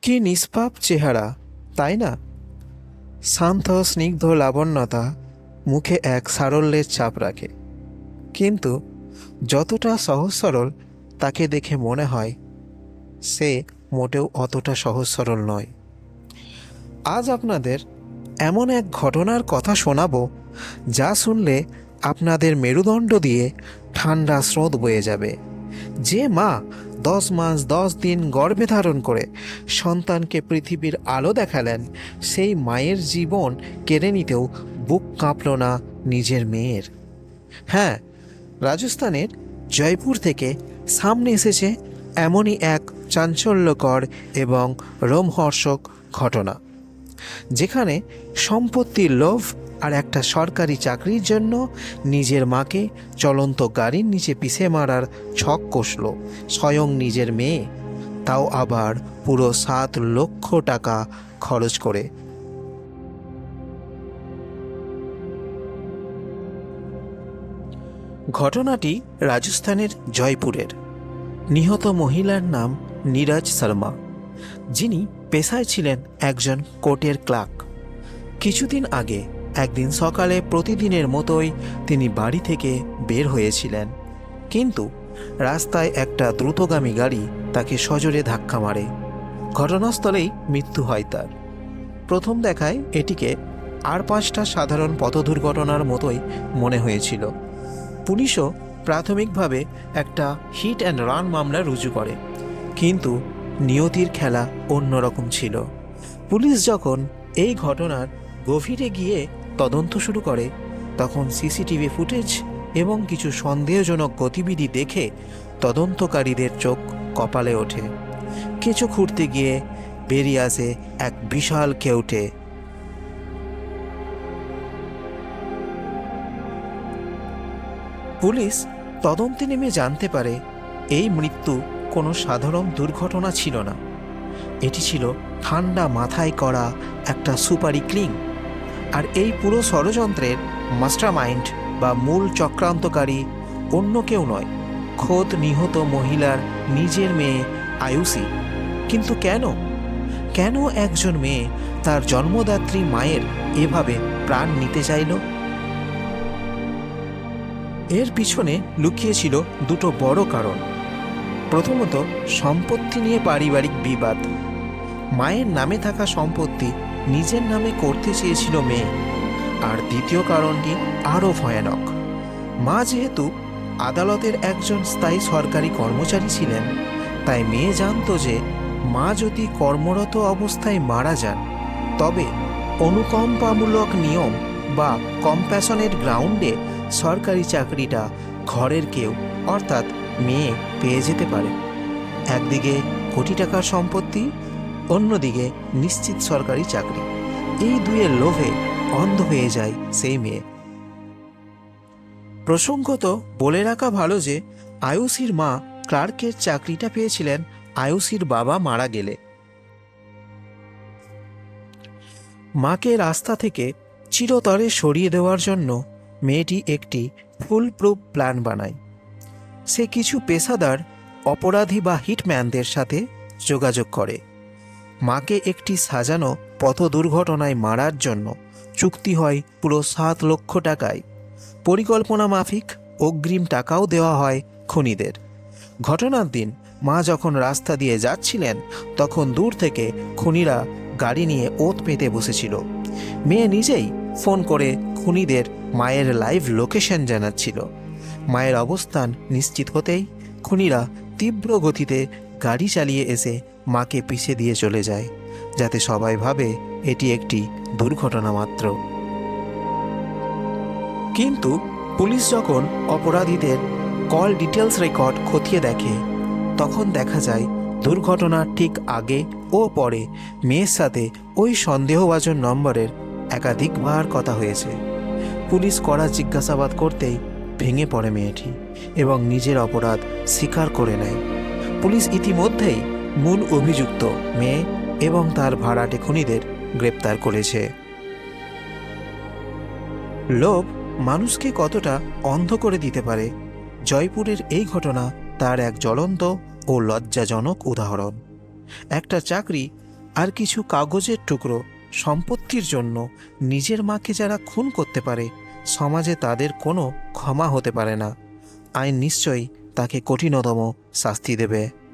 কি নিষ্পাপ চেহারা, তাই না? শান্ত স্নিগ্ধ লাবণ্যতা, মুখে এক সারল্যের ছাপ রাখে। কিন্তু যতটা সহজ সরল তাকে দেখে মনে হয় সে মোটেও অতটা সহজ সরল নয়। আজ আপনাদের এমন এক ঘটনার কথা শোনাবো যা শুনলে আপনাদের মেরুদণ্ড দিয়ে ঠান্ডা স্রোত বয়ে যাবে। যে মা 10 মাস 10 দিন গর্ভে ধারণ করে সন্তানকে পৃথিবীর আলো দেখালেন, সেই মায়ের জীবন কেড়ে নিতেও বুক কাঁপল না নিজের মেয়ের। হ্যাঁ, রাজস্থানের জয়পুর থেকে সামনে এসেছে এমনই এক চাঞ্চল্যকর এবং রোমহর্ষক ঘটনা, যেখানে সম্পত্তির লোভ আর একটা সরকারি চাকরির জন্য নিজের মাকে চলন্ত গাড়ির নিচে পিষে মারার ছক কষল স্বয়ং নিজের মেয়ে, তাও আবার পুরো 7 লক্ষ টাকা খরচ করে। ঘটনাটি রাজস্থানের জয়পুরের। নিহত মহিলার নাম নীরজ শর্মা, যিনি পেশায় ছিলেন একজন কোর্টের ক্লার্ক। কিছুদিন আগে একদিন সকালে প্রতিদিনের মতোই তিনি বাড়ি থেকে বের হয়েছিলেন, কিন্তু রাস্তায় একটা দ্রুতগামী গাড়ি তাকে সজোরে ধাক্কা মারে। ঘটনাস্থলেই মৃত্যু হয় তার। প্রথম দেখায় এটিকে আর 5টা সাধারণ পথ দুর্ঘটনার মতোই মনে হয়েছিল। পুলিশও প্রাথমিকভাবে একটা হিট অ্যান্ড রান মামলা রুজু করে, কিন্তু নিয়তির খেলা অন্যরকম ছিল। পুলিশ যখন এই ঘটনার গভীরে গিয়ে তদন্ত শুরু করে, তখন সিসিটিভি ফুটেজ এবং কিছু সন্দেহজনক গতিবিধি দেখে তদন্তকারীদের চোখ কপালে ওঠে। কেঁচো খুঁড়তে গিয়ে বেরিয়ে আসে এক বিশাল কেউটে। পুলিশ তদন্তে নেমে জানতে পারে এই মৃত্যু কোনো সাধারণ দুর্ঘটনা ছিল না, এটি ছিল ঠান্ডা মাথায় করা একটা সুপারি কিলিং। আর এই পুরো ষড়যন্ত্রের মাস্টারমাইন্ড বা মূল চক্রান্তকারী অন্য কেউ নয়, খোদ নিহত মহিলার নিজের মেয়ে আয়ুষী। কিন্তু কেন কেন একজন মেয়ে তার জন্মদাত্রী মায়ের এভাবে প্রাণ নিতে চাইল? এর পিছনে লুকিয়েছিল দুটো বড় কারণ। প্রথমত, সম্পত্তি নিয়ে পারিবারিক বিবাদ। মায়ের নামে থাকা সম্পত্তি নিজের নামে করতে চেয়েছিল মেয়ে। আর দ্বিতীয় কারণটি আরও ভয়ানক। মা যেহেতু আদালতের একজন স্থায়ী সরকারি কর্মচারী ছিলেন, তাই মেয়ে জানত যে মা যদি কর্মরত অবস্থায় মারা যান, তবে অনুকম্পামূলক নিয়ম বা কম্প্যাশনের গ্রাউন্ডে সরকারি চাকরিটা ঘরের কেউ অর্থাৎ মেয়ে পেয়ে যেতে পারে। একদিকে কোটি টাকার সম্পত্তি, অন্যদিকে নিশ্চিত সরকারি চাকরি। এই দুয়ের লোভে অন্ধ হয়ে যায় সেই মেয়ে। প্রসঙ্গত বলে রাখা ভালো যে আয়ুষীর মা ক্লার্কের চাকরিটা পেয়েছিলেন আয়ুষীর বাবা মারা গেলে। মাকে রাস্তা থেকে চিরতরে সরিয়ে দেওয়ার জন্য মেয়েটি একটি ফুল প্রুফ প্ল্যান বানায়। সে কিছু পেশাদার অপরাধী বা হিটম্যানদের সাথে যোগাযোগ করে। মাকে একটি সাজানো পথ দুর্ঘটনায় মারার জন্য চুক্তি হয় পুরো 7 লক্ষ টাকায়। পরিকল্পনা মাফিক অগ্রিম টাকাও দেওয়া হয় খুনিদের। ঘটনার দিন মা যখন রাস্তা দিয়ে যাচ্ছিলেন, তখন দূর থেকে খুনিরা গাড়ি নিয়ে ওত পেতে বসেছিল। মেয়ে নিজেই ফোন করে খুনিদের মায়ের লাইভ লোকেশন জানাচ্ছিল। মায়ের অবস্থান নিশ্চিত হতেই খুনিরা তীব্র গতিতে গাড়ি চালিয়ে এসে মাকে পিষে দিয়ে চলে যায়, যাতে সবাই ভাবে এটি একটি দুর্ঘটনা মাত্র। কিন্তু পুলিশ যখন অপরাধীদের কল ডিটেলস রেকর্ড খতিয়ে দেখে, তখন দেখা যায় দুর্ঘটনার ঠিক আগে ও পরে মেয়ের সাথে ওই সন্দেহভাজন নম্বরের একাধিকবার কথা হয়েছে। পুলিশ কড়া জিজ্ঞাসাবাদ করতেই ভেঙে পড়ে মেয়েটি এবং নিজের অপরাধ স্বীকার করে নেয়। পুলিশ ইতিমধ্যেই মূল অভিযুক্ত মেয়ে এবং তার ভাড়াটে খুনিদের গ্রেপ্তার করেছে। লোভ মানুষকে কতটা অন্ধ করে দিতে পারে, জয়পুরের এই ঘটনা তার এক জ্বলন্ত ও লজ্জাজনক উদাহরণ। একটা চাকরি আর কিছু কাগজের টুকরো সম্পত্তির জন্য নিজের মাকে যারা খুন করতে পারে, সমাজে তাদের কোনো ক্ষমা হতে পারে না। আইন নিশ্চয়ই তাকে কঠিনতম শাস্তি দেবে।